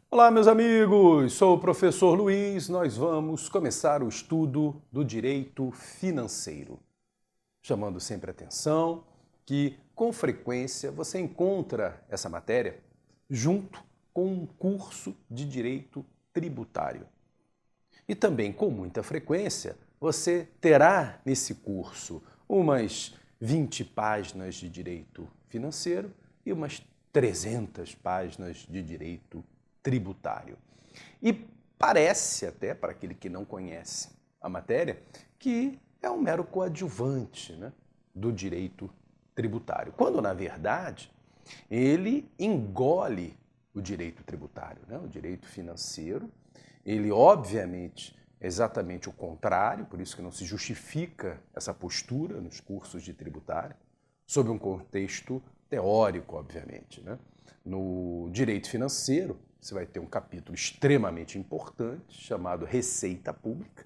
Olá, meus amigos! Sou o professor Luiz. Nós vamos começar o estudo do direito financeiro. Chamando sempre a atenção que, com frequência, você encontra essa matéria junto com um curso de direito tributário. E também, com muita frequência, você terá nesse curso umas 20 páginas de direito financeiro e umas 300 páginas de direito tributário. E parece até, para aquele que não conhece a matéria, que é um mero coadjuvante, né, do direito tributário, quando, na verdade, ele engole o direito tributário, né, o direito financeiro. Ele, obviamente, é exatamente o contrário, por isso que não se justifica essa postura nos cursos de tributário, sob um contexto teórico, obviamente, né? No direito financeiro, você vai ter um capítulo extremamente importante chamado Receita Pública.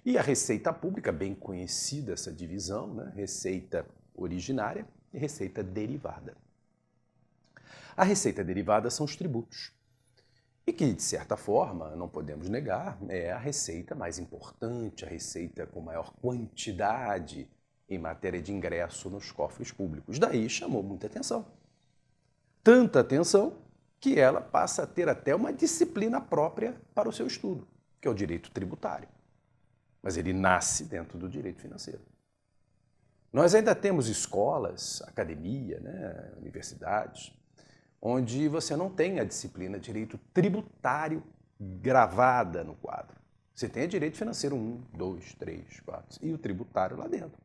E a Receita Pública, bem conhecida essa divisão, né? Receita originária e receita derivada. A receita derivada são os tributos. E que, de certa forma, não podemos negar, é a receita mais importante, a receita com maior quantidade em matéria de ingresso nos cofres públicos. Daí chamou muita atenção. Tanta atenção que ela passa a ter até uma disciplina própria para o seu estudo, que é o direito tributário. Mas ele nasce dentro do direito financeiro. Nós ainda temos escolas, academia, né, universidades, onde você não tem a disciplina direito tributário gravada no quadro. Você tem a direito financeiro 1, 2, 3, 4 e o tributário lá dentro.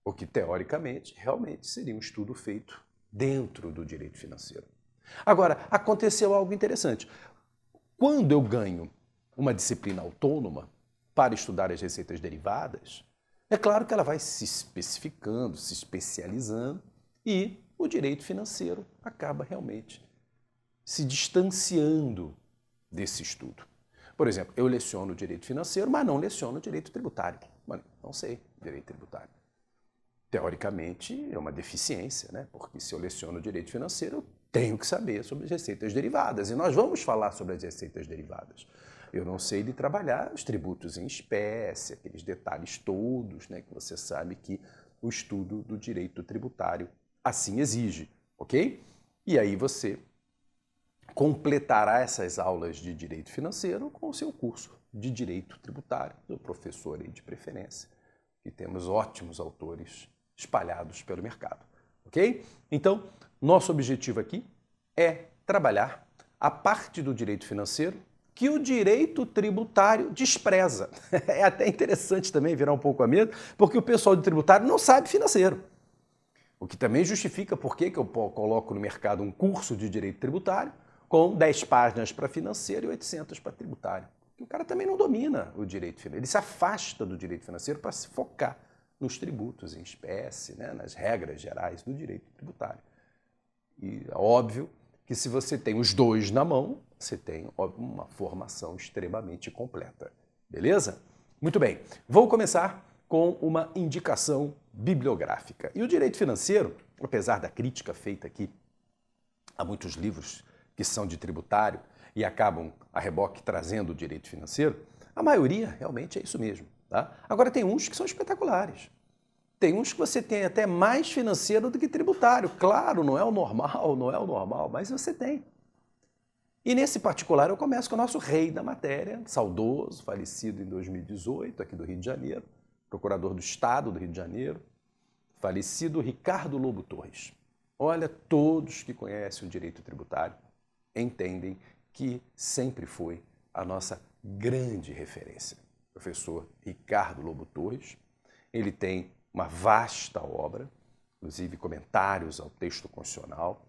O que, teoricamente, realmente seria um estudo feito dentro do direito financeiro. Agora, aconteceu algo interessante. Quando eu ganho uma disciplina autônoma para estudar as receitas derivadas, é claro que ela vai se especificando, se especializando e o direito financeiro acaba realmente se distanciando desse estudo. Por exemplo, eu leciono direito financeiro, mas não leciono direito tributário. Mano, não sei direito tributário. Teoricamente, é uma deficiência, né? Porque se eu leciono direito financeiro, eu tenho que saber sobre as receitas derivadas. E nós vamos falar sobre as receitas derivadas. Eu não sei de trabalhar os tributos em espécie, aqueles detalhes todos, né, que você sabe que o estudo do direito tributário assim exige, ok? E aí você completará essas aulas de direito financeiro com o seu curso de direito tributário, do professor aí de preferência, que temos ótimos autores espalhados pelo mercado, ok? Então, nosso objetivo aqui é trabalhar a parte do direito financeiro que o direito tributário despreza. É até interessante também virar um pouco a mesa, porque o pessoal de tributário não sabe financeiro. O que também justifica por que eu coloco no mercado um curso de direito tributário com 10 páginas para financeiro e 800 para tributário. O cara também não domina o direito financeiro, ele se afasta do direito financeiro para se focar nos tributos em espécie, né, nas regras gerais do direito tributário. E é óbvio que se você tem os dois na mão, você tem uma formação extremamente completa. Beleza? Muito bem, vou começar com uma indicação bibliográfica. E o direito financeiro, apesar da crítica feita aqui a muitos livros que são de tributário e acabam a reboque trazendo o direito financeiro, a maioria realmente é isso mesmo. Tá? Agora tem uns que são espetaculares. Tem uns que você tem até mais financeiro do que tributário. Claro, não é o normal, mas você tem. E nesse particular eu começo com o nosso rei da matéria, saudoso, falecido em 2018, aqui do Rio de Janeiro, procurador do Estado do Rio de Janeiro, falecido Ricardo Lobo Torres. Olha, todos que conhecem o direito tributário entendem que sempre foi a nossa grande referência. Professor Ricardo Lobo Torres, ele tem uma vasta obra, inclusive comentários ao texto constitucional.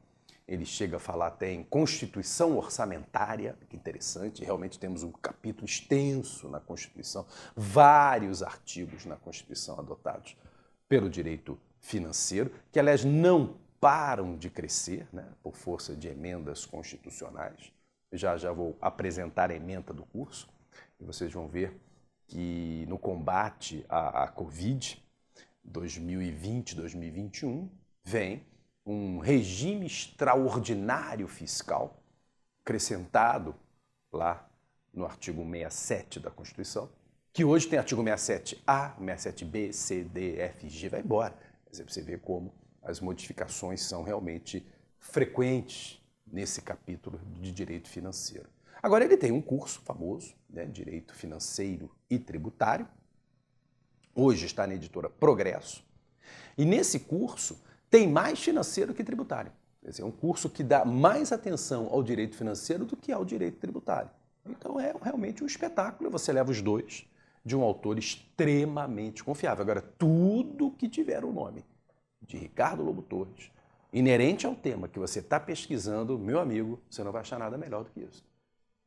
Ele chega a falar até em Constituição Orçamentária, que interessante, realmente temos um capítulo extenso na Constituição, vários artigos na Constituição adotados pelo direito financeiro, que aliás não param de crescer, né, por força de emendas constitucionais. Já vou apresentar a ementa do curso e vocês vão ver que no combate à Covid, 2020, 2021, vem um regime extraordinário fiscal acrescentado lá no artigo 67 da Constituição, que hoje tem artigo 67A, 67B, C, D, F, G, vai embora. Quer dizer, você vê como as modificações são realmente frequentes nesse capítulo de direito financeiro. Agora, ele tem um curso famoso, né, Direito Financeiro e Tributário, hoje está na editora Progresso, e nesse curso tem mais financeiro que tributário. Quer dizer, é um curso que dá mais atenção ao direito financeiro do que ao direito tributário. Então é realmente um espetáculo, você leva os dois de um autor extremamente confiável. Agora, tudo que tiver o nome de Ricardo Lobo Torres, inerente ao tema que você está pesquisando, meu amigo, você não vai achar nada melhor do que isso.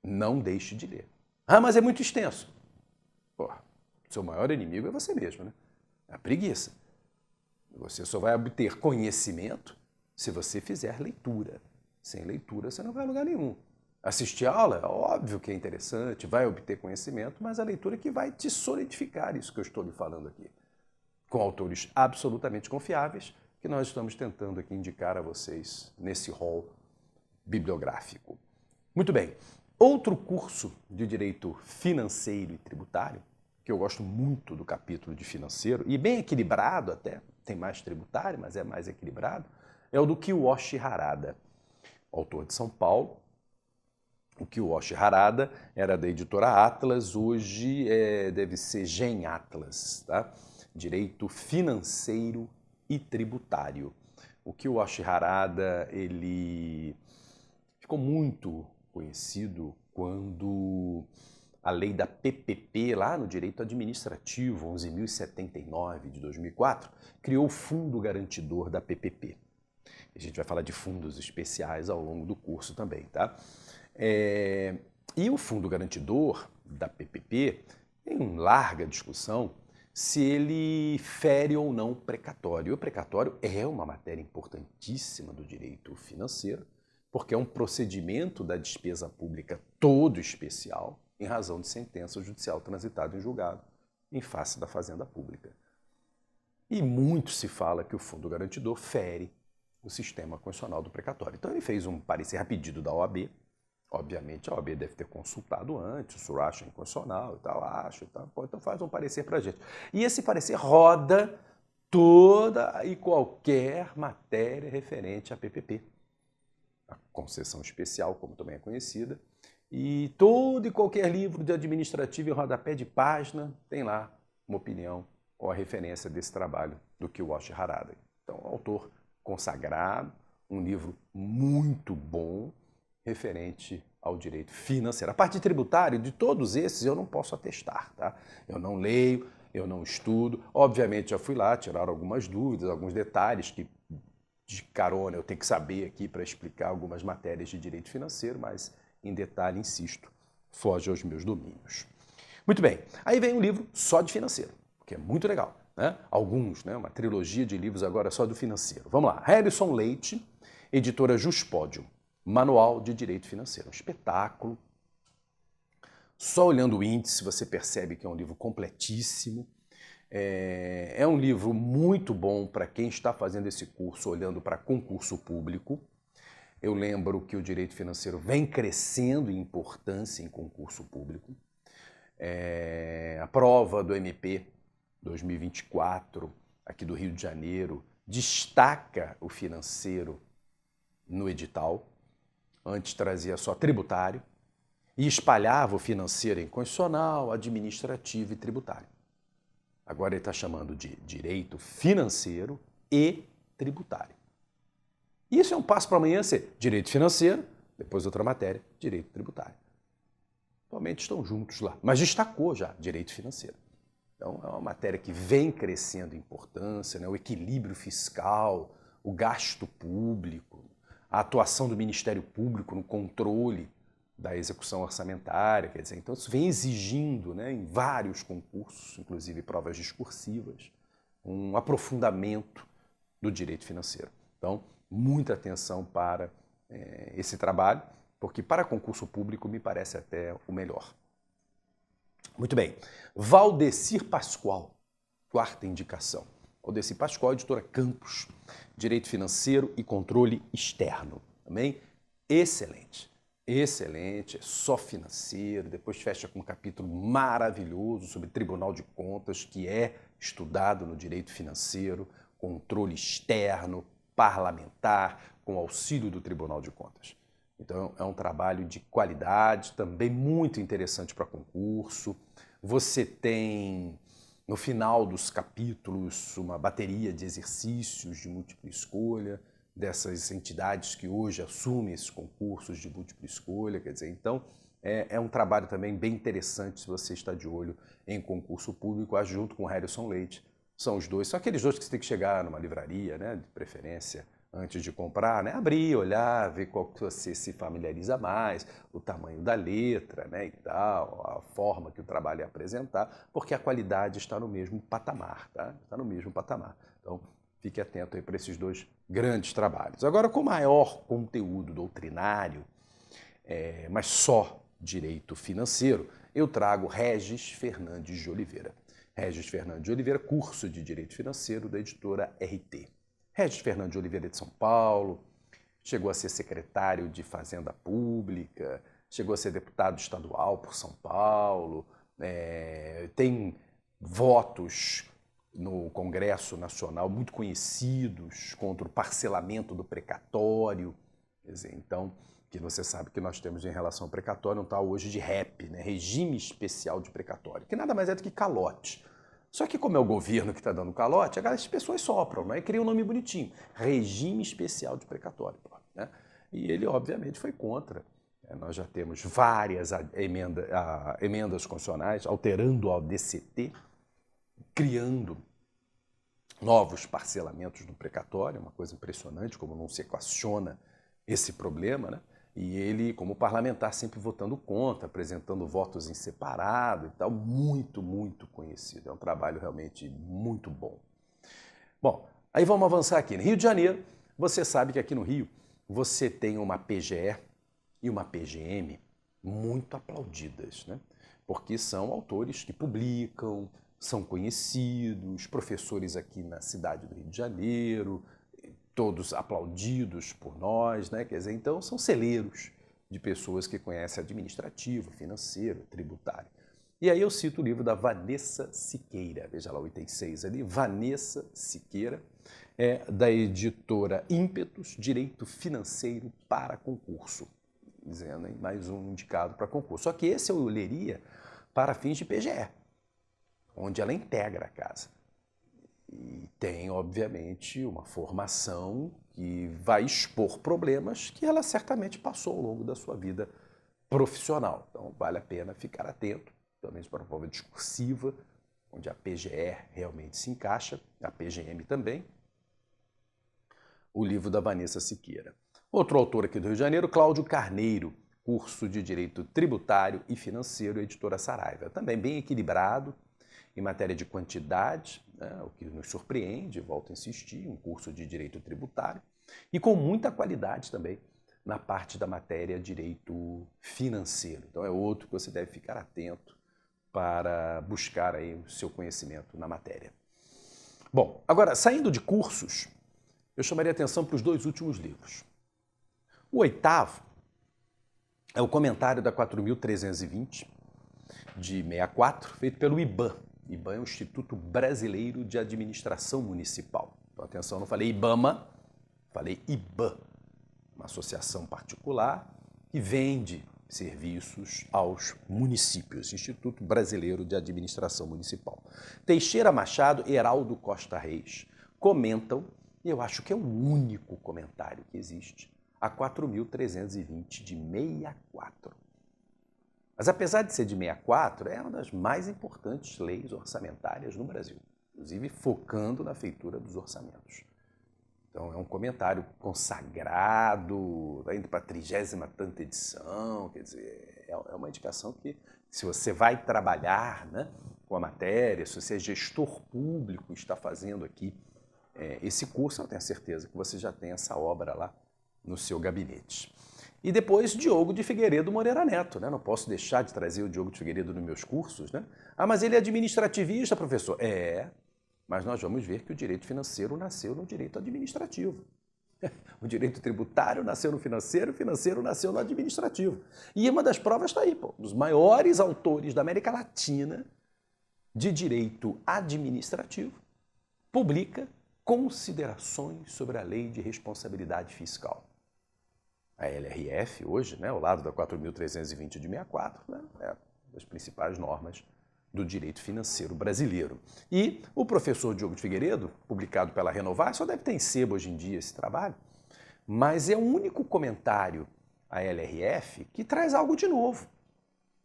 Não deixe de ler. Ah, mas é muito extenso. Pô, seu maior inimigo é você mesmo, né? É a preguiça. Você só vai obter conhecimento se você fizer leitura. Sem leitura, você não vai a lugar nenhum. Assistir a aula, óbvio que é interessante, vai obter conhecimento, mas a leitura é que vai te solidificar isso que eu estou lhe falando aqui. Com autores absolutamente confiáveis, que nós estamos tentando aqui indicar a vocês nesse rol bibliográfico. Muito bem. Outro curso de direito financeiro e tributário, que eu gosto muito do capítulo de financeiro, e bem equilibrado até, tem mais tributário, mas é mais equilibrado, é o do Kiyoshi Harada, autor de São Paulo. O Kiyoshi Harada era da editora Atlas, hoje deve ser Gen Atlas, tá? Direito Financeiro e Tributário. O Kiyoshi Harada, ele ficou muito conhecido quando a lei da PPP, lá no direito administrativo, 11.079 de 2004, criou o Fundo Garantidor da PPP. A gente vai falar de fundos especiais ao longo do curso também, tá? E o Fundo Garantidor da PPP tem uma larga discussão se ele fere ou não o precatório. E o precatório é uma matéria importantíssima do direito financeiro, porque é um procedimento da despesa pública todo especial, em razão de sentença judicial transitada em julgado, em face da Fazenda Pública. E muito se fala que o Fundo Garantidor fere o sistema constitucional do precatório. Então ele fez um parecer a pedido da OAB. Obviamente a OAB deve ter consultado antes, o senhor acha inconstitucional e tal, acho e tal. Pô, então faz um parecer para a gente. E esse parecer roda toda e qualquer matéria referente à PPP. A concessão especial, como também é conhecida. E todo e qualquer livro de administrativo em rodapé de página tem lá uma opinião ou a referência desse trabalho do Kiyoshi Harada. Então, autor consagrado, um livro muito bom, referente ao direito financeiro. A parte tributária, de todos esses, eu não posso atestar, tá? Eu não leio, eu não estudo. Obviamente, já fui lá tirar algumas dúvidas, alguns detalhes que, de carona, eu tenho que saber aqui para explicar algumas matérias de direito financeiro, mas, em detalhe, insisto, foge aos meus domínios. Muito bem. Aí vem um livro só de financeiro, que é muito legal, né? Alguns, né? Uma trilogia de livros agora só do financeiro. Vamos lá. Harrison Leite, editora Juspódio. Manual de Direito Financeiro, um espetáculo. Só olhando o índice você percebe que é um livro completíssimo. É um livro muito bom para quem está fazendo esse curso olhando para concurso público. Eu lembro que o direito financeiro vem crescendo em importância em concurso público. A prova do MP 2024, aqui do Rio de Janeiro, destaca o financeiro no edital. Antes trazia só tributário e espalhava o financeiro em constitucional, administrativo e tributário. Agora ele está chamando de direito financeiro e tributário. Isso é um passo para amanhã ser direito financeiro, depois outra matéria, direito tributário. Atualmente estão juntos lá, mas destacou já direito financeiro. Então é uma matéria que vem crescendo em importância, né? O equilíbrio fiscal, o gasto público, a atuação do Ministério Público no controle da execução orçamentária, quer dizer, então isso vem exigindo, né, em vários concursos, inclusive provas discursivas, um aprofundamento do direito financeiro. Então, muita atenção para esse trabalho, porque para concurso público me parece até o melhor. Muito bem. Valdecir Pascoal, quarta indicação. Valdecir Pascoal, editora Campos, Direito Financeiro e Controle Externo. Também excelente. Excelente, é só financeiro, depois fecha com um capítulo maravilhoso sobre Tribunal de Contas, que é estudado no direito financeiro, controle externo, parlamentar, com auxílio do Tribunal de Contas. Então é um trabalho de qualidade, também muito interessante para concurso. Você tem, no final dos capítulos, uma bateria de exercícios de múltipla escolha, dessas entidades que hoje assumem esses concursos de múltipla escolha, quer dizer, então é um trabalho também bem interessante se você está de olho em concurso público, junto com o Harrison Leite. São os dois, são aqueles dois que você tem que chegar numa livraria, né, de preferência, antes de comprar, né, abrir, olhar, ver qual que você se familiariza mais, o tamanho da letra, né, e tal, a forma que o trabalho é apresentar, porque a qualidade está no mesmo patamar, tá? Está no mesmo patamar. Então, fique atento aí para esses dois grandes trabalhos. Agora, com maior conteúdo doutrinário, mas só direito financeiro, eu trago Regis Fernandes de Oliveira. Regis Fernandes de Oliveira, curso de Direito Financeiro da editora RT. Regis Fernandes de Oliveira é de São Paulo, chegou a ser secretário de Fazenda Pública, chegou a ser deputado estadual por São Paulo, tem votos no Congresso Nacional muito conhecidos contra o parcelamento do precatório. Quer dizer, então, que você sabe que nós temos em relação ao precatório um tal hoje de REP, né? Regime Especial de Precatório, que nada mais é do que calote. Só que como é o governo que está dando calote, as pessoas sopram, né? E criam um nome bonitinho, Regime Especial de Precatório. Né? E ele, obviamente, foi contra. Nós já temos várias emendas constitucionais alterando o DCT, criando novos parcelamentos do precatório, uma coisa impressionante como não se equaciona esse problema, né? E ele, como parlamentar, sempre votando contra, apresentando votos em separado e tal, muito, muito conhecido. É um trabalho realmente muito bom. Bom, aí vamos avançar aqui. No Rio de Janeiro, você sabe que aqui no Rio você tem uma PGE e uma PGM muito aplaudidas, né? Porque são autores que publicam, são conhecidos, professores aqui na cidade do Rio de Janeiro, todos aplaudidos por nós, né? Quer dizer, então são celeiros de pessoas que conhecem administrativo, financeiro, tributário. E aí eu cito o livro da Vanessa Siqueira, veja lá o item 6 ali, Vanessa Siqueira, da editora Ímpetos, Direito Financeiro para Concurso, dizendo aí, mais um indicado para concurso. Só que esse eu leria para fins de PGE, onde ela integra a casa. E tem, obviamente, uma formação que vai expor problemas que ela certamente passou ao longo da sua vida profissional. Então, vale a pena ficar atento, também para uma prova discursiva, onde a PGE realmente se encaixa, a PGM também. O livro da Vanessa Siqueira. Outro autor aqui do Rio de Janeiro, Cláudio Carneiro, curso de Direito Tributário e Financeiro, editora Saraiva. Também bem equilibrado em matéria de quantidade, né, o que nos surpreende, volto a insistir, um curso de Direito Tributário, e com muita qualidade também na parte da matéria Direito Financeiro. Então é outro que você deve ficar atento para buscar aí o seu conhecimento na matéria. Bom, agora, saindo de cursos, eu chamaria atenção para os dois últimos livros. O oitavo é o comentário da 4.320, de 64, feito pelo IBAM. IBAM é o Instituto Brasileiro de Administração Municipal. Então, atenção, não falei IBAMA, falei IBAM, uma associação particular que vende serviços aos municípios, Instituto Brasileiro de Administração Municipal. Teixeira Machado e Heraldo Costa Reis comentam, e eu acho que é o único comentário que existe, a 4.320 de 64. Mas apesar de ser de 64, é uma das mais importantes leis orçamentárias no Brasil, inclusive focando na feitura dos orçamentos. Então é um comentário consagrado, está indo para a 30ª tanta edição, quer dizer, é uma indicação que se você vai trabalhar, né, com a matéria, se você é gestor público, está fazendo aqui esse curso, eu tenho certeza que você já tem essa obra lá no seu gabinete. E depois, Diogo de Figueiredo Moreira Neto, né? Não posso deixar de trazer o Diogo de Figueiredo nos meus cursos, né? Ah, mas ele é administrativista, professor. Mas nós vamos ver que o direito financeiro nasceu no direito administrativo. O direito tributário nasceu no financeiro, o financeiro nasceu no administrativo. E uma das provas está aí, pô. Um dos maiores autores da América Latina de direito administrativo publica considerações sobre a lei de responsabilidade fiscal. A LRF hoje, né, ao lado da 4.320 de 64, né, é das principais normas do direito financeiro brasileiro. E o professor Diogo de Figueiredo, publicado pela Renovar, só deve ter em sebo hoje em dia esse trabalho, mas é o único comentário à LRF que traz algo de novo.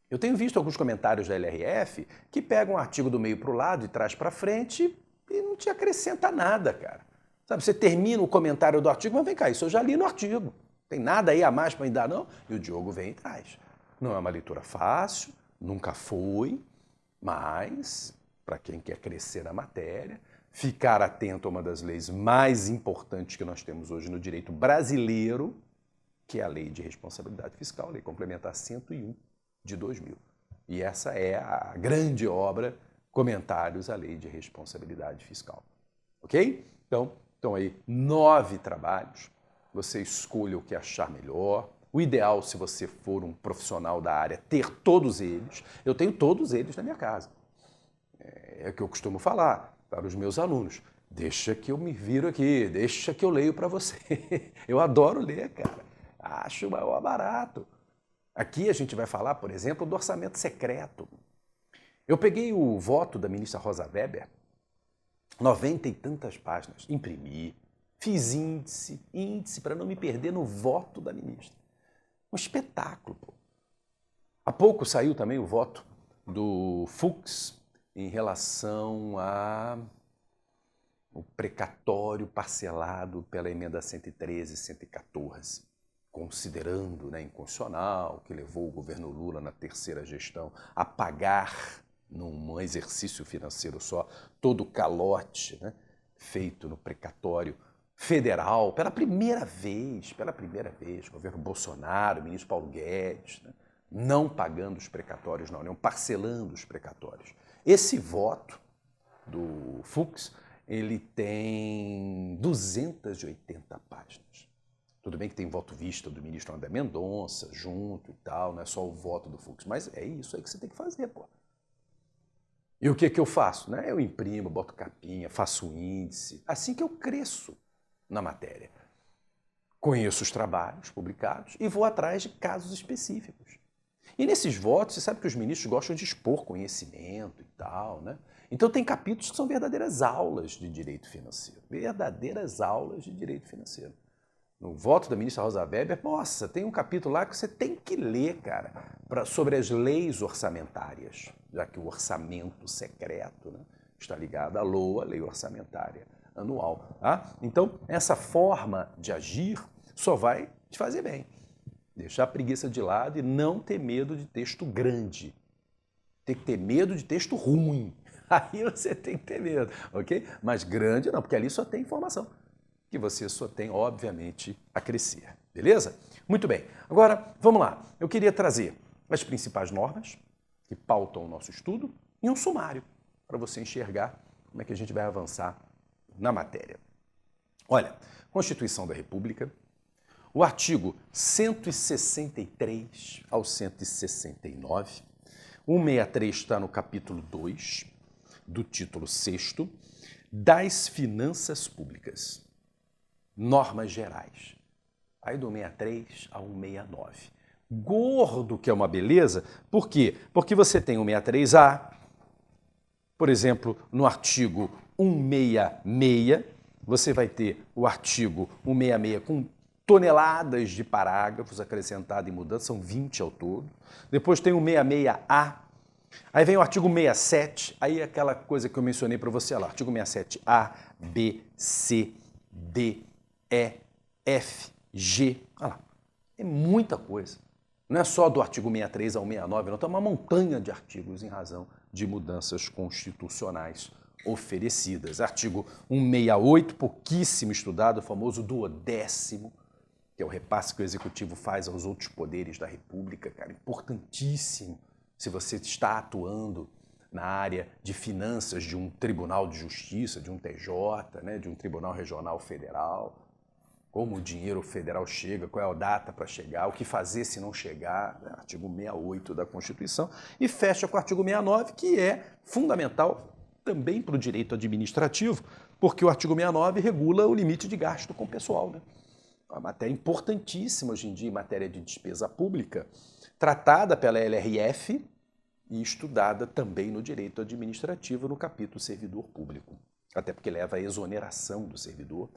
Eu tenho visto alguns comentários da LRF que pegam um artigo do meio para o lado e traz para frente e não te acrescenta nada, cara. Sabe, você termina o comentário do artigo, mas vem cá, isso eu já li no artigo. Tem nada aí a mais para me dar, não? E o Diogo vem e traz. Não é uma leitura fácil, nunca foi, mas para quem quer crescer na matéria, ficar atento a uma das leis mais importantes que nós temos hoje no direito brasileiro, que é a Lei de Responsabilidade Fiscal, a Lei Complementar 101 de 2000. E essa é a grande obra, Comentários à Lei de Responsabilidade Fiscal. Ok? Então, estão aí 9 trabalhos. Você escolha o que achar melhor. O ideal, se você for um profissional da área, ter todos eles. Eu tenho todos eles na minha casa. É o que eu costumo falar para os meus alunos. Deixa que eu me viro aqui, deixa que eu leio para você. Eu adoro ler, cara. Acho o maior barato. Aqui a gente vai falar, por exemplo, do orçamento secreto. Eu peguei o voto da ministra Rosa Weber, 90 e tantas páginas, imprimi, fiz índice para não me perder no voto da ministra. Um espetáculo, pô. Há pouco saiu também o voto do Fux em relação ao precatório parcelado pela emenda 113 e 114, considerando, né, inconstitucional, que levou o governo Lula na terceira gestão a pagar, num exercício financeiro só, todo o calote, né, feito no precatório federal, pela primeira vez, governo Bolsonaro, ministro Paulo Guedes, né, não pagando os precatórios na União, parcelando os precatórios. Esse voto do Fux, ele tem 280 páginas. Tudo bem que tem voto vista do ministro André Mendonça junto e tal, não é só o voto do Fux, mas é isso aí que você tem que fazer, pô. E o que eu faço? Né? Eu imprimo, boto capinha, faço índice, assim que eu cresço na matéria. Conheço os trabalhos publicados e vou atrás de casos específicos. E nesses votos, você sabe que os ministros gostam de expor conhecimento e tal, né? Então tem capítulos que são verdadeiras aulas de direito financeiro. Verdadeiras aulas de direito financeiro. No voto da ministra Rosa Weber, nossa, tem um capítulo lá que você tem que ler, cara, sobre as leis orçamentárias, já que o orçamento secreto, né, está ligado à LOA, Lei Orçamentária Anual. Tá? Então, essa forma de agir só vai te fazer bem. Deixar a preguiça de lado e não ter medo de texto grande. Tem que ter medo de texto ruim. Aí você tem que ter medo, ok? Mas grande não, porque ali só tem informação que você só tem, obviamente, a crescer. Beleza? Muito bem. Agora, vamos lá. Eu queria trazer as principais normas que pautam o nosso estudo e um sumário para você enxergar como é que a gente vai avançar na matéria. Olha, Constituição da República, o artigo 163 ao 169, 163 está no capítulo 2 do título 6º das Finanças Públicas. Normas gerais. Aí do 63 ao 169. Gordo, que é uma beleza. Por quê? Porque você tem o 63A, por exemplo, no artigo 166, você vai ter o artigo 166 com toneladas de parágrafos acrescentados e mudanças, são 20 ao todo. Depois tem o 166A, aí vem o artigo 67, aí aquela coisa que eu mencionei para você lá, artigo 67A, B, C, D, E, F, G, olha lá, é muita coisa. Não é só do artigo 63 ao 69, não, tem uma montanha de artigos em razão de mudanças constitucionais oferecidas. Artigo 168, pouquíssimo estudado, o famoso 10º, que é o repasse que o Executivo faz aos outros poderes da República, cara, importantíssimo se você está atuando na área de finanças de um Tribunal de Justiça, de um TJ, né, de um Tribunal Regional Federal. como o dinheiro federal chega, qual é a data para chegar, o que fazer se não chegar, artigo 68 da Constituição, e fecha com o artigo 69, que é fundamental também para o direito administrativo, porque o artigo 69 regula o limite de gasto com o pessoal, né? Uma matéria importantíssima hoje em dia em matéria de despesa pública, tratada pela LRF e estudada também no direito administrativo no capítulo servidor público, até porque leva à exoneração do servidor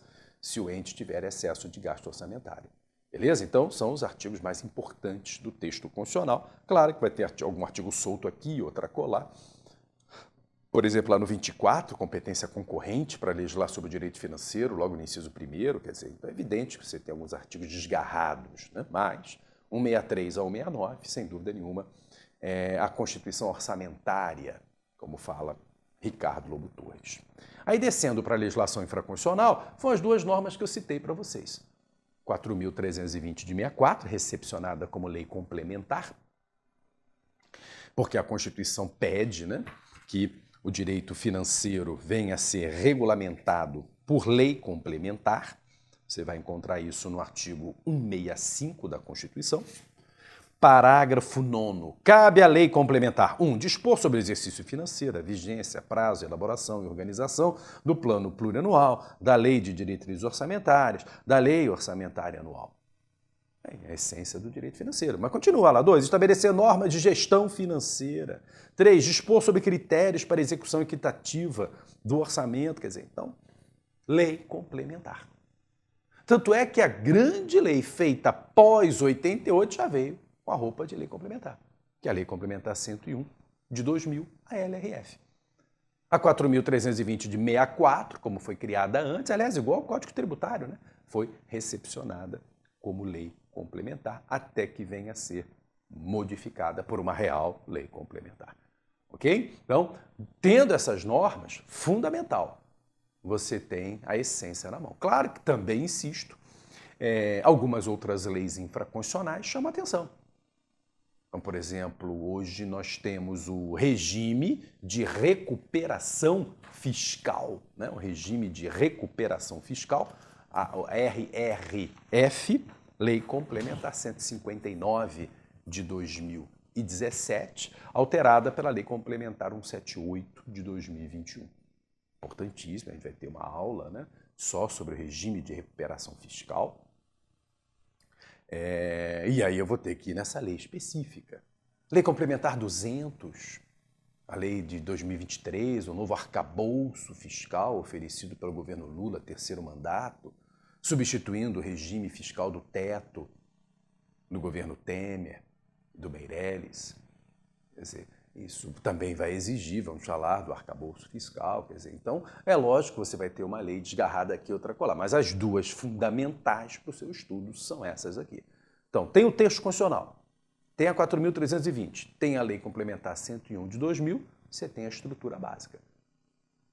se o ente tiver excesso de gasto orçamentário. Beleza? Então, são os artigos mais importantes do texto constitucional. Claro que vai ter algum artigo solto aqui, outro acolá. Por exemplo, lá no 24, competência concorrente para legislar sobre o direito financeiro, logo no inciso 1º, quer dizer, então é evidente que você tem alguns artigos desgarrados, né? Mas 163 ao 169, sem dúvida nenhuma, é a Constituição orçamentária, como fala Ricardo Lobo Torres. Aí, descendo para a legislação infraconstitucional, foram as duas normas que eu citei para vocês. 4.320 de 64, recepcionada como lei complementar, porque a Constituição pede, né, que o direito financeiro venha a ser regulamentado por lei complementar. Você vai encontrar isso no artigo 165 da Constituição. Parágrafo 9º. Cabe à lei complementar 1. Dispor sobre o exercício financeiro, a vigência, prazo, elaboração e organização do plano plurianual, da lei de diretrizes orçamentárias, da lei orçamentária anual. É a essência do direito financeiro. Mas continua lá. 2. Estabelecer normas de gestão financeira. 3. Dispor sobre critérios para execução equitativa do orçamento. Quer dizer, então, lei complementar. Tanto é que a grande lei feita após 88 já veio com a roupa de lei complementar, que é a Lei Complementar 101 de 2000, a LRF. A 4.320 de 64, como foi criada antes, aliás, igual ao Código Tributário, né? Foi recepcionada como lei complementar até que venha a ser modificada por uma real lei complementar. Ok? Então, tendo essas normas, fundamental, você tem a essência na mão. Claro que também, insisto, algumas outras leis infraconstitucionais chamam a atenção. Então, por exemplo, hoje nós temos o regime de recuperação fiscal, né? O regime de recuperação fiscal, a RRF, Lei Complementar 159 de 2017, alterada pela Lei Complementar 178 de 2021. Importantíssimo, a gente vai ter uma aula, né, só sobre o regime de recuperação fiscal. E aí eu vou ter que ir nessa lei específica. Lei Complementar 200, a lei de 2023, o novo arcabouço fiscal oferecido pelo governo Lula, terceiro mandato, substituindo o regime fiscal do teto do governo Temer, do Meirelles. Quer dizer, isso também vai exigir, vamos falar do arcabouço fiscal, quer dizer, então é lógico que você vai ter uma lei desgarrada aqui, outra colar, mas as duas fundamentais para o seu estudo são essas aqui. Então, tem o texto constitucional, tem a 4.320, tem a Lei Complementar 101 de 2000, você tem a estrutura básica.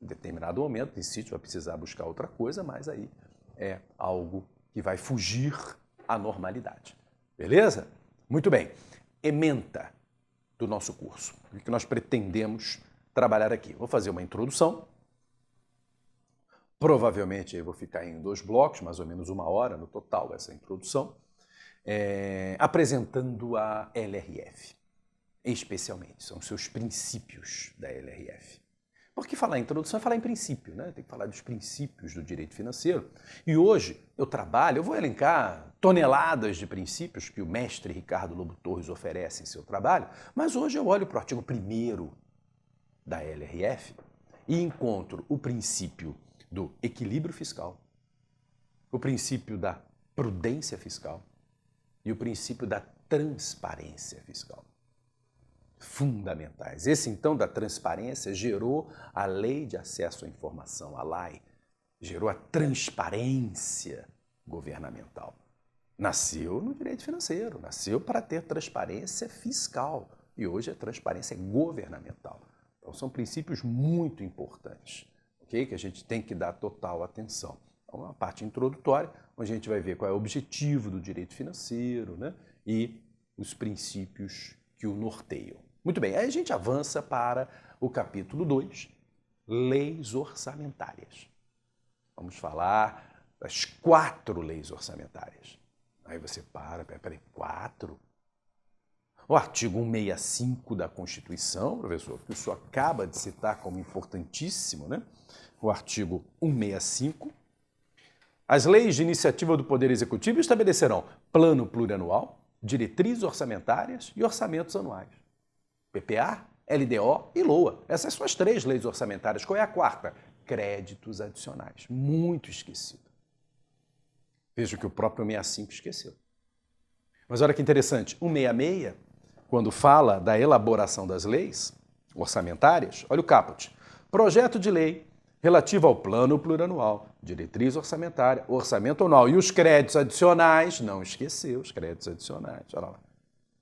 Em determinado momento, insisto, vai precisar buscar outra coisa, mas aí é algo que vai fugir à normalidade. Beleza? Muito bem. Ementa do nosso curso. O que nós pretendemos trabalhar aqui? Vou fazer uma introdução. Provavelmente eu vou ficar em 2 blocos, mais ou menos 1 hora no total essa introdução, apresentando a LRF, especialmente, são os seus princípios da LRF. Porque falar em introdução é falar em princípio, né? Tem que falar dos princípios do direito financeiro. E hoje eu vou elencar toneladas de princípios que o mestre Ricardo Lobo Torres oferece em seu trabalho, mas hoje eu olho para o artigo 1º da LRF e encontro o princípio do equilíbrio fiscal, o princípio da prudência fiscal e o princípio da transparência fiscal. Fundamentais. Esse, então, da transparência gerou a Lei de Acesso à Informação, a LAI, gerou a transparência governamental. Nasceu no direito financeiro, nasceu para ter transparência fiscal e hoje a transparência é governamental. Então, são princípios muito importantes, okay? Que a gente tem que dar total atenção. Então, uma parte introdutória, onde a gente vai ver qual é o objetivo do direito financeiro, né? E os princípios que o norteiam. Muito bem, aí a gente avança para o capítulo 2, leis orçamentárias. Vamos falar das 4 leis orçamentárias. Aí você peraí, 4? O artigo 165 da Constituição, professor, que o senhor acaba de citar como importantíssimo, né? O artigo 165. As leis de iniciativa do Poder Executivo estabelecerão plano plurianual, diretrizes orçamentárias e orçamentos anuais. PPA, LDO e LOA. Essas são as 3 leis orçamentárias. Qual é a 4ª? Créditos adicionais. Muito esquecido. Veja que o próprio 165 esqueceu. Mas olha que interessante, 166, quando fala da elaboração das leis orçamentárias, olha o caput. Projeto de lei relativo ao plano plurianual, diretriz orçamentária, orçamento anual e os créditos adicionais, não esqueceu os créditos adicionais, olha lá,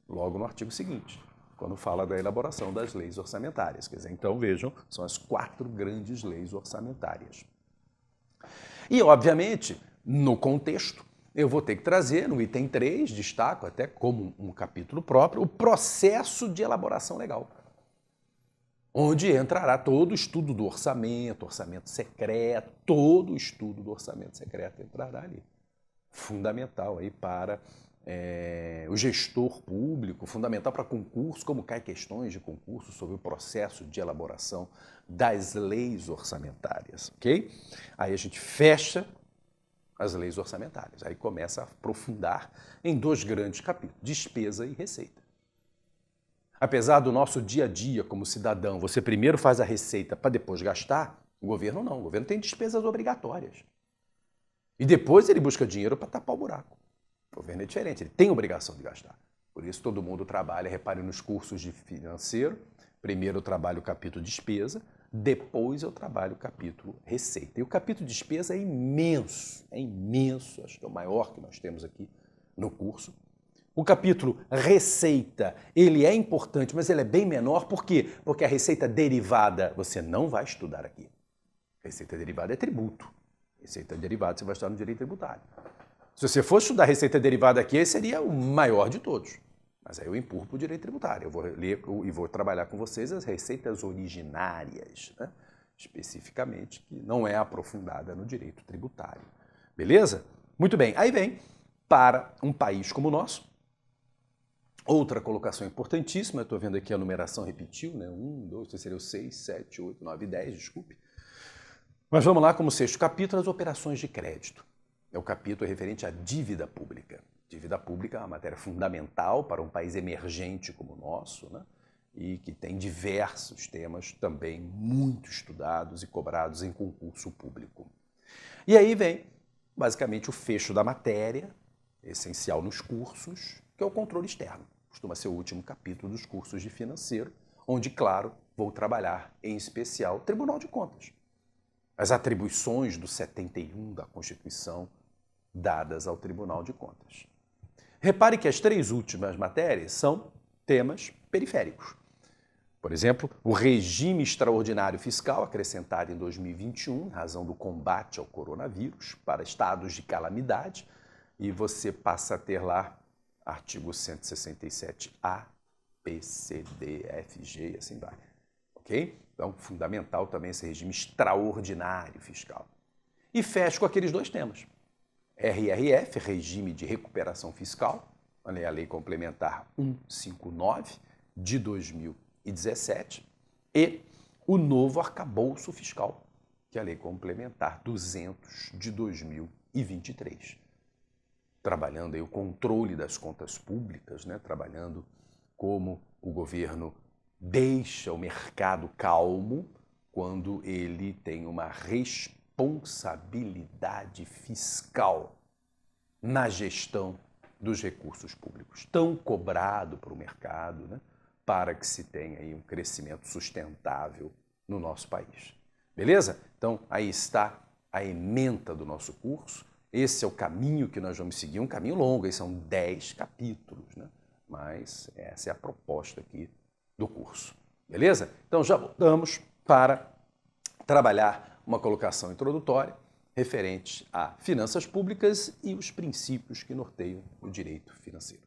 logo no artigo seguinte, quando fala da elaboração das leis orçamentárias. Quer dizer, então vejam, são as 4 grandes leis orçamentárias. E, obviamente, no contexto, eu vou ter que trazer, no item 3, destaco até como um capítulo próprio, o processo de elaboração legal, onde entrará todo o estudo do orçamento secreto, todo o estudo do orçamento secreto entrará ali. Fundamental aí para o gestor público, fundamental para concurso, como cai questões de concurso sobre o processo de elaboração das leis orçamentárias, ok? Aí a gente fecha as leis orçamentárias, aí começa a aprofundar em 2 grandes capítulos, despesa e receita. Apesar do nosso dia a dia como cidadão, você primeiro faz a receita para depois gastar, o governo não, o governo tem despesas obrigatórias. E depois ele busca dinheiro para tapar o buraco. O governo é diferente, ele tem obrigação de gastar. Por isso todo mundo trabalha, repare nos cursos de financeiro, primeiro eu trabalho o capítulo despesa, depois eu trabalho o capítulo receita. E o capítulo despesa é imenso, acho que é o maior que nós temos aqui no curso. O capítulo receita, ele é importante, mas ele é bem menor, por quê? Porque a receita derivada você não vai estudar aqui. Receita derivada é tributo. Receita derivada você vai estudar no direito tributário. Se você for estudar receita derivada aqui, esse seria o maior de todos. Mas aí eu empurro para o direito tributário. Eu vou ler e vou trabalhar com vocês as receitas originárias, né? Especificamente, que não é aprofundada no direito tributário. Beleza? Muito bem. Aí vem, para um país como o nosso, outra colocação importantíssima, eu estou vendo aqui a numeração repetiu, né? 1, 2, 3, seria o 6, 7, 8, 9, 10, desculpe. Mas vamos lá, como 6º capítulo, as operações de crédito. É o capítulo referente à dívida pública. Dívida pública é uma matéria fundamental para um país emergente como o nosso, né? E que tem diversos temas também muito estudados e cobrados em concurso público. E aí vem, basicamente, o fecho da matéria, essencial nos cursos, que é o controle externo. Costuma ser o último capítulo dos cursos de financeiro, onde, claro, vou trabalhar em especial o Tribunal de Contas. As atribuições do 71 da Constituição dadas ao Tribunal de Contas. Repare que as 3 últimas matérias são temas periféricos. Por exemplo, o regime extraordinário fiscal acrescentado em 2021, em razão do combate ao coronavírus, para estados de calamidade, e você passa a ter lá artigo 167A, B, C, D, F, G e assim vai. Ok? Então, fundamental também esse regime extraordinário fiscal. E fecho com aqueles 2 temas. RRF, Regime de Recuperação Fiscal, a Lei Complementar 159 de 2017, e o novo arcabouço fiscal, que é a Lei Complementar 200 de 2023. Trabalhando aí o controle das contas públicas, né? Trabalhando como o governo deixa o mercado calmo quando ele tem uma responsabilidade fiscal na gestão dos recursos públicos, tão cobrado para o mercado, né, para que se tenha aí um crescimento sustentável no nosso país. Beleza? Então, aí está a ementa do nosso curso. Esse é o caminho que nós vamos seguir, um caminho longo, aí são 10 capítulos, né? Mas essa é a proposta aqui do curso. Beleza? Então, já voltamos para trabalhar uma colocação introdutória referente a finanças públicas e os princípios que norteiam o direito financeiro.